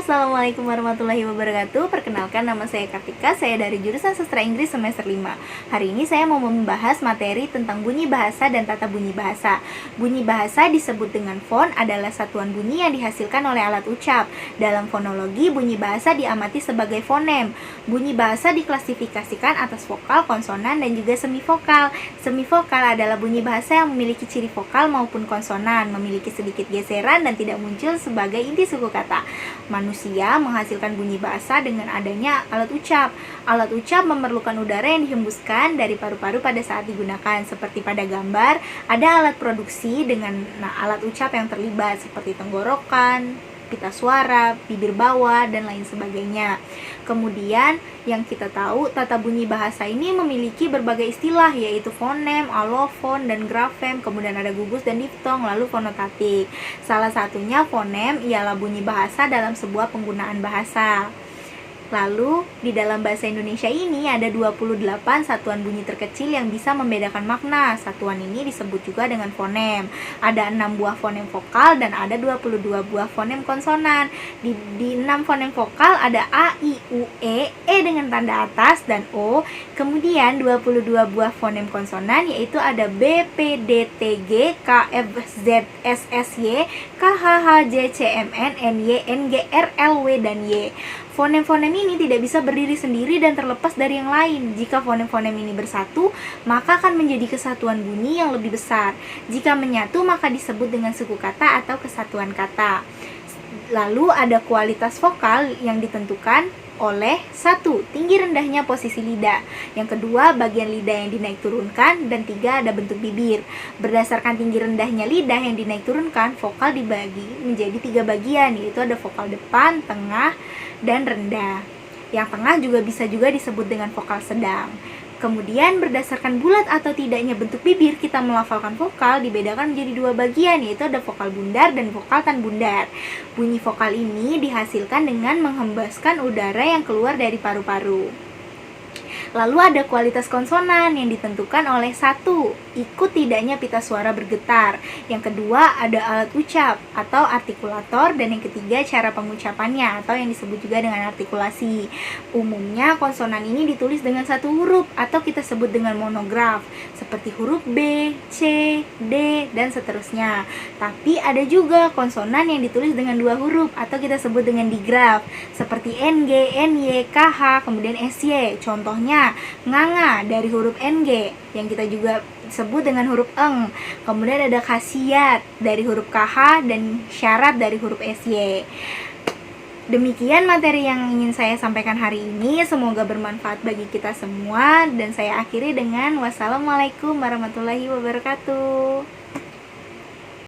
Assalamualaikum warahmatullahi wabarakatuh. Perkenalkan, nama saya Kartika. Saya dari jurusan Sastra Inggris semester 5. Hari ini saya mau membahas materi tentang bunyi bahasa dan tata bunyi bahasa. Bunyi bahasa disebut dengan fon adalah satuan bunyi yang dihasilkan oleh alat ucap. Dalam fonologi, bunyi bahasa diamati sebagai fonem. Bunyi bahasa diklasifikasikan atas vokal, konsonan, dan juga semivokal. Semivokal adalah bunyi bahasa yang memiliki ciri vokal maupun konsonan, memiliki sedikit geseran dan tidak muncul sebagai inti suku kata. Manusia menghasilkan bunyi bahasa dengan adanya alat ucap. Alat ucap memerlukan udara yang dihembuskan dari paru-paru pada saat digunakan. Seperti pada gambar, ada alat produksi dengan alat ucap yang terlibat seperti tenggorokan, pita suara, bibir bawah, dan lain sebagainya. Kemudian yang kita tahu, tata bunyi bahasa ini memiliki berbagai istilah, yaitu fonem, alofon, dan grafem. Kemudian ada gugus dan diftong, lalu fonotatik. Salah satunya fonem ialah bunyi bahasa dalam sebuah penggunaan bahasa. Lalu, di dalam bahasa Indonesia ini ada 28 satuan bunyi terkecil yang bisa membedakan makna. Satuan ini disebut juga dengan fonem. Ada 6 buah fonem vokal dan ada 22 buah fonem konsonan. Di 6 fonem vokal ada A, I, U, E dengan tanda atas, dan O. Kemudian 22 buah fonem konsonan yaitu ada B, P, D, T, G, K, F, Z, S, S, Y, K, H, H, J, C, M, N, N, Y, N, G, R, L, W, dan Y. Fonem-fonem ini tidak bisa berdiri sendiri dan terlepas dari yang lain. Jika fonem-fonem ini bersatu, maka akan menjadi kesatuan bunyi yang lebih besar. Jika menyatu, maka disebut dengan suku kata atau kesatuan kata. Lalu ada kualitas vokal yang ditentukan oleh 1. Tinggi rendahnya posisi lidah. Yang kedua, bagian lidah yang dinaik turunkan. Dan 3, ada bentuk bibir. Berdasarkan tinggi rendahnya lidah yang dinaik turunkan, vokal dibagi menjadi 3 bagian, yaitu ada vokal depan, tengah, dan rendah. Yang tengah juga bisa disebut dengan vokal sedang. Kemudian berdasarkan bulat atau tidaknya bentuk bibir, kita melafalkan vokal dibedakan menjadi 2 bagian, yaitu ada vokal bundar dan vokal tan bundar. Bunyi vokal ini dihasilkan dengan menghembuskan udara yang keluar dari paru-paru. Lalu ada kualitas konsonan yang ditentukan oleh 1. Ikut tidaknya pita suara bergetar. Yang kedua, ada alat ucap atau artikulator. Dan yang ketiga, cara pengucapannya atau yang disebut juga dengan artikulasi. Umumnya konsonan ini ditulis dengan 1 huruf atau kita sebut dengan monograf, seperti huruf B, C, D, dan seterusnya. Tapi ada juga konsonan yang ditulis dengan 2 huruf atau kita sebut dengan digraf, seperti NG, NY, KH, kemudian SY. Contohnya nganga dari huruf NG yang kita juga sebut dengan huruf eng. Kemudian ada khasiat dari huruf KH dan syarat dari huruf SY. Demikian materi yang ingin saya sampaikan hari ini. Semoga bermanfaat bagi kita semua. Dan saya akhiri dengan wassalamualaikum warahmatullahi wabarakatuh.